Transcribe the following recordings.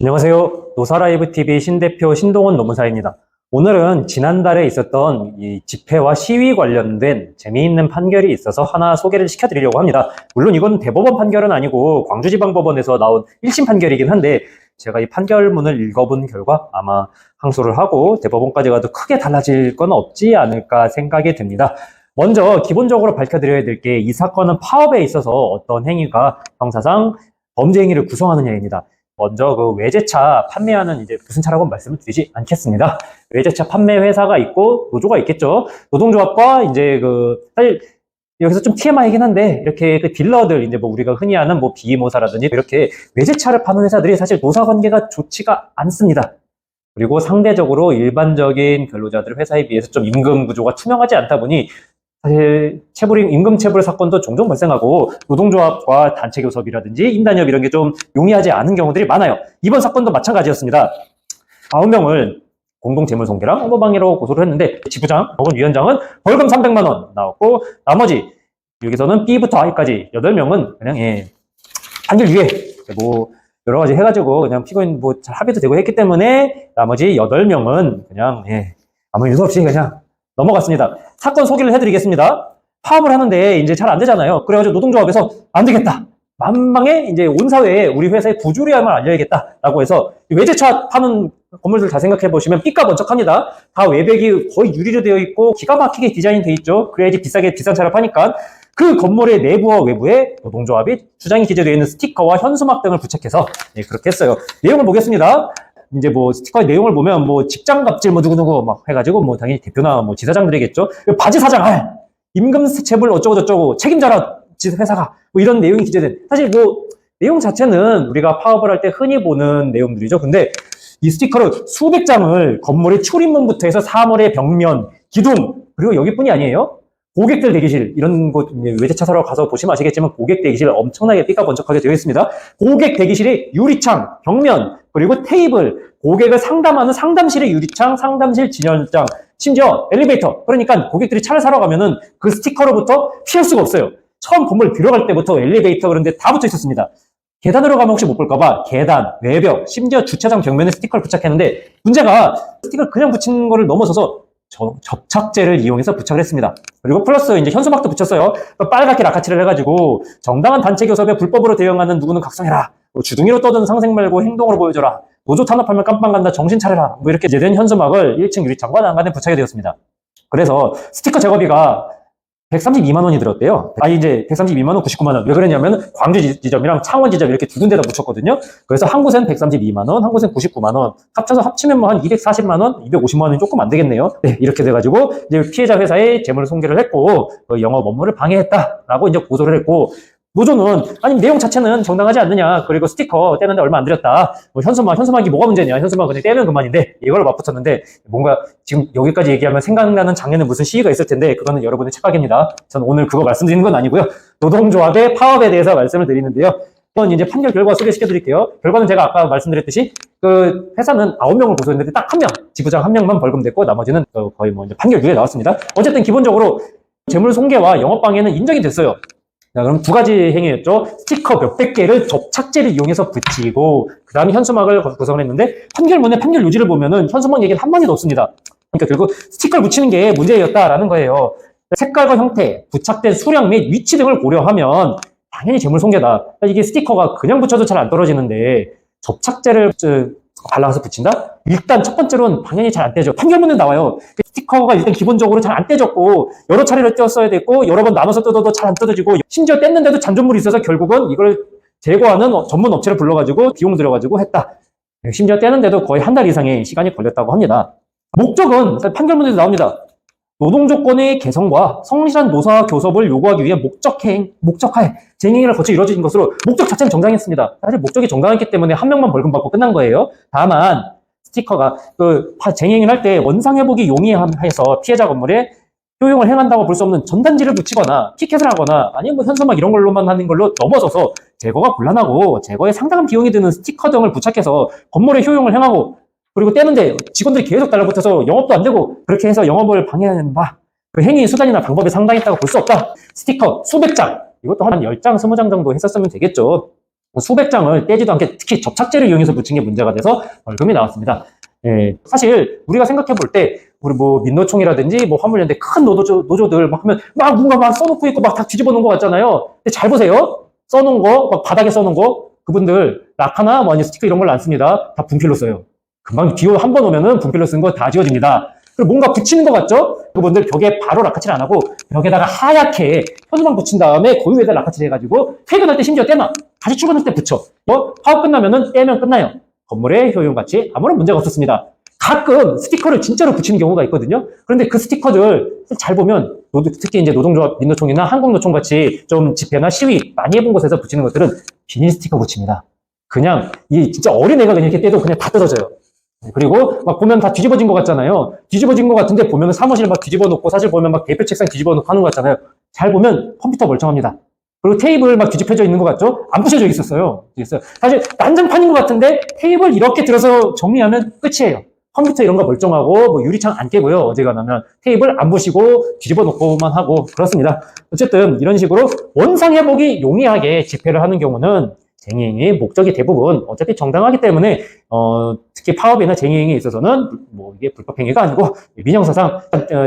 안녕하세요. 노사라이브TV 신대표 신동원 노무사입니다. 오늘은 지난달에 있었던 이 집회와 시위 관련된 재미있는 판결이 있어서 하나 소개를 시켜드리려고 합니다. 물론 이건 대법원 판결은 아니고 광주지방법원에서 나온 1심 판결이긴 한데 제가 이 판결문을 읽어본 결과 아마 항소를 하고 대법원까지 가도 크게 달라질 건 없지 않을까 생각이 듭니다. 먼저 기본적으로 밝혀드려야 될 게 이 사건은 파업에 있어서 어떤 행위가 형사상 범죄 행위를 구성하는 행위입니다. 먼저 그 외제차 판매하는 이제 무슨 차라고 말씀을 드리지 않겠습니다. 외제차 판매 회사가 있고 노조가 있겠죠. 노동조합과 이제 사실 여기서 좀 TMI이긴 한데 이렇게 그 딜러들 이제 뭐 우리가 흔히 아는 뭐 비모사라든지 이렇게 외제차를 파는 회사들이 사실 노사 관계가 좋지가 않습니다. 그리고 상대적으로 일반적인 근로자들 회사에 비해서 좀 임금 구조가 투명하지 않다 보니 사실 임금 체불 사건도 종종 발생하고 노동조합과 단체 교섭이라든지 임단협 이런 게 좀 용이하지 않은 경우들이 많아요. 이번 사건도 마찬가지였습니다. 9명을 공동재물손괴랑 업무방해로 고소를 했는데 지부장 혹은 위원장은 벌금 300만 원 나왔고 나머지 여기서는 B부터 I까지 8명은 그냥 판결 유예 뭐 여러 가지 해가지고 그냥 피고인 뭐 잘 합의도 되고 했기 때문에 나머지 8명은 그냥 아무 일도 없이 그냥 넘어갔습니다. 사건 소개를 해드리겠습니다. 파업을 하는데 이제 잘 안 되잖아요. 그래가지고 노동조합에서 안 되겠다. 만방에 이제 온 사회에 우리 회사의 부조리함을 알려야겠다라고 해서 외제차 파는 건물들 다 생각해 보시면 삐까 번쩍합니다. 다 외벽이 거의 유리로 되어 있고 기가 막히게 디자인 돼 있죠. 그래야지 비싼 차를 파니까 그 건물의 내부와 외부에 노동조합이 주장이 기재되어 있는 스티커와 현수막 등을 부착해서 그렇게 했어요. 내용을 보겠습니다. 이제 뭐 스티커의 내용을 보면 뭐 직장 갑질 뭐 누구누구 막 해가지고 뭐 당연히 대표나 뭐 지사장들이겠죠. 바지 사장 임금 체불 어쩌고저쩌고 책임져라 회사가 뭐 이런 내용이 기재된 사실 뭐 내용 자체는 우리가 파업을 할 때 흔히 보는 내용들이죠. 근데 이 스티커를 수백 장을 건물의 출입문부터 해서 사물의 벽면, 기둥 그리고 여기뿐이 아니에요. 고객들 대기실 이런 곳 외제차 사러 가서 보시면 아시겠지만 고객 대기실 엄청나게 삐까번쩍하게 되어 있습니다. 고객 대기실의 유리창, 벽면 그리고 테이블, 고객을 상담하는 상담실의 유리창, 상담실 진열장, 심지어 엘리베이터. 그러니까 고객들이 차를 사러 가면은 그 스티커로부터 피할 수가 없어요. 처음 건물 들어갈 때부터 엘리베이터 그런데 다 붙어 있었습니다. 계단으로 가면 혹시 못 볼까봐 계단, 외벽, 심지어 주차장 벽면에 스티커를 부착했는데 문제가 스티커를 그냥 붙인 거를 넘어서서 접착제를 이용해서 부착을 했습니다. 그리고 플러스 이제 현수막도 붙였어요. 빨갛게 라카칠을 해가지고 정당한 단체 교섭에 불법으로 대응하는 누구는 각성해라. 뭐 주둥이로 떠드는 상생 말고 행동으로 보여줘라. 노조 탄압하면 깜빵 간다. 정신 차려라. 뭐 이렇게 제된 현수막을 1층 유리창과 난간에 부착이 되었습니다. 그래서 스티커 작업비가 132만 원이 들었대요. 이제 132만 원, 99만 원. 왜 그랬냐면 광주 지점이랑 창원 지점 이렇게 두 군데다 붙였거든요. 그래서 한 곳엔 132만 원, 한 곳엔 99만 원. 합치면 뭐 한 240만 원, 250만 원이 조금 안 되겠네요. 이렇게 돼가지고 이제 피해자 회사에 재물 손괴를 했고 영업 업무를 방해했다라고 이제 고소를 했고 노조는 아니 내용 자체는 정당하지 않느냐. 그리고 스티커 떼는데 얼마 안 들였다. 뭐 현수막이 뭐가 문제냐. 현수막 그냥 떼면 그만인데 이걸 맞붙였는데 뭔가 지금 여기까지 얘기하면 생각나는 작년에 무슨 시위가 있을 텐데 그거는 여러분의 착각입니다. 저는 오늘 그거 말씀드리는 건 아니고요. 노동조합의 파업에 대해서 말씀을 드리는데요. 이건 이제 판결 결과 소개시켜 드릴게요. 결과는 제가 아까 말씀드렸듯이 그 회사는 9명을 고소했는데 딱 1명, 지부장 1명만 벌금됐고 나머지는 거의 뭐 이제 판결 유예 나왔습니다. 어쨌든 기본적으로 재물 손괴와 영업 방해는 인정이 됐어요. 자, 그럼 두 가지 행위였죠. 스티커 몇백 개를 접착제를 이용해서 붙이고 그 다음에 현수막을 구성을 했는데 판결문의 판결 요지를 보면은 현수막 얘기는 한 마디도 없습니다. 그러니까 결국 스티커를 붙이는 게 문제였다라는 거예요. 색깔과 형태, 부착된 수량 및 위치 등을 고려하면 당연히 재물 손괴다. 이게 스티커가 그냥 붙여도 잘 안 떨어지는데 접착제를 발라서 붙인다? 일단 첫 번째로는 당연히 잘 안 떼죠. 판결문에 나와요. 스티커가 일단 기본적으로 잘 안 떼졌고 여러 차례를 떼었어야 됐고 여러 번 나눠서 뜯어도 잘 안 뜯어지고 심지어 뗐는데도 잔존물이 있어서 결국은 이걸 제거하는 전문 업체를 불러가지고 비용 들여가지고 했다. 심지어 떼는데도 거의 한 달 이상의 시간이 걸렸다고 합니다. 목적은 판결문에도 나옵니다. 노동조건의 개선과 성실한 노사 교섭을 요구하기 위해 목적하에 쟁행위를 거쳐 이루어진 것으로 목적 자체는 정당했습니다. 사실 목적이 정당했기 때문에 한 명만 벌금 받고 끝난 거예요. 다만 스티커가 쟁행위를 할 때 원상회복이 용이해서 피해자 건물에 효용을 행한다고 볼 수 없는 전단지를 붙이거나 티켓을 하거나 아니면 뭐 현수막 이런 걸로만 하는 걸로 넘어서서 제거가 곤란하고 제거에 상당한 비용이 드는 스티커 등을 부착해서 건물에 효용을 행하고 그리고 떼는데 직원들이 계속 달라붙어서 영업도 안 되고 그렇게 해서 영업을 방해하는 그 행위 수단이나 방법이 상당했다고 볼 수 없다. 스티커 수백 장 이것도 한 10장, 20장 정도 했었으면 되겠죠. 수백 장을 떼지도 않게 특히 접착제를 이용해서 붙인 게 문제가 돼서 벌금이 나왔습니다. 예, 사실 우리가 생각해 볼 때 우리 뭐 민노총이라든지 뭐 화물연대 큰 노조들 막 하면 막 뭔가 막 써놓고 있고 막 다 뒤집어 놓은 것 같잖아요. 근데 잘 보세요. 써놓은 거, 막 바닥에 써놓은 거, 그분들 락하나 뭐 아니 스티커 이런 걸 안 씁니다. 다 분필로 써요. 금방 비오 한 번 오면은 분필로 쓴 거 다 지워집니다. 그리고 뭔가 붙이는 것 같죠? 그분들 벽에 바로 락카칠 안 하고 벽에다가 하얗게 현수막 붙인 다음에 그 위에다 락카칠 해가지고 퇴근할 때 심지어 떼놔. 다시 출근할 때 붙여. 파업 끝나면은 떼면 끝나요. 건물의 효용같이 아무런 문제가 없었습니다. 가끔 스티커를 진짜로 붙이는 경우가 있거든요. 그런데 그 스티커들 잘 보면 특히 이제 노동조합, 민노총이나 한국노총 같이 좀 집회나 시위 많이 해본 곳에서 붙이는 것들은 비닐 스티커 붙입니다. 그냥 이 진짜 어린애가 그냥 이렇게 떼도 그냥 다 뜯어져요. 그리고 막 보면 다 뒤집어진 것 같잖아요. 뒤집어진 것 같은데 보면 사무실 막 뒤집어 놓고 사실 보면 막 대표 책상 뒤집어 놓고 하는 것 같잖아요. 잘 보면 컴퓨터 멀쩡합니다. 그리고 테이블 막 뒤집혀져 있는 것 같죠? 안 부셔져 있었어요. 사실 난장판인 것 같은데 테이블 이렇게 들어서 정리하면 끝이에요. 컴퓨터 이런 거 멀쩡하고 뭐 유리창 안 깨고요. 어디가냐면 테이블 안 부시고 뒤집어 놓고만 하고 그렇습니다. 어쨌든 이런 식으로 원상 회복이 용이하게 집회를 하는 경우는 쟁의행위의 목적이 대부분 어차피 정당하기 때문에 특히 파업이나 쟁의행위에 있어서는 뭐 이게 불법행위가 아니고 민형사상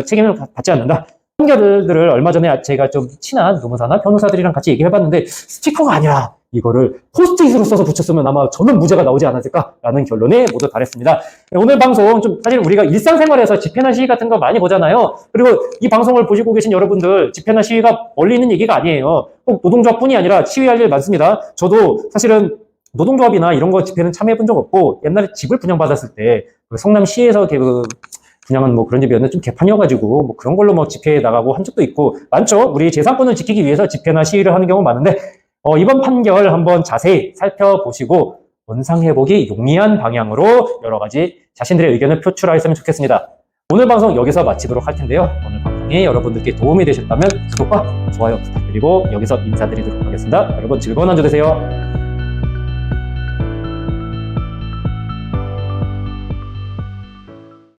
책임을 받지 않는다. 판결들을 얼마 전에 제가 좀 친한 노무사나 변호사들이랑 같이 얘기해봤는데 스티커가 아니라 이거를 포스트잇으로 써서 붙였으면 아마 저는 무죄가 나오지 않았을까라는 결론에 모두 달했습니다. 오늘 방송 좀 사실 우리가 일상생활에서 집회나 시위 같은 거 많이 보잖아요. 그리고 이 방송을 보시고 계신 여러분들 집회나 시위가 멀리 있는 얘기가 아니에요. 꼭 노동조합뿐이 아니라 시위할 일 많습니다. 저도 사실은 노동조합이나 이런 거 집회는 참여해본 적 없고 옛날에 집을 분양받았을 때 성남시에서 분양은 뭐 그런 집이었는데 좀 개판이어가지고 뭐 그런 걸로 뭐 집회에 나가고 한 적도 있고 많죠. 우리 재산권을 지키기 위해서 집회나 시위를 하는 경우 많은데 이번 판결 한번 자세히 살펴보시고 원상회복이 용이한 방향으로 여러 가지 자신들의 의견을 표출하였으면 좋겠습니다. 오늘 방송 여기서 마치도록 할 텐데요. 오늘 방송이 여러분들께 도움이 되셨다면 구독과 좋아요 부탁드리고 여기서 인사드리도록 하겠습니다. 여러분 즐거운 한 주 되세요.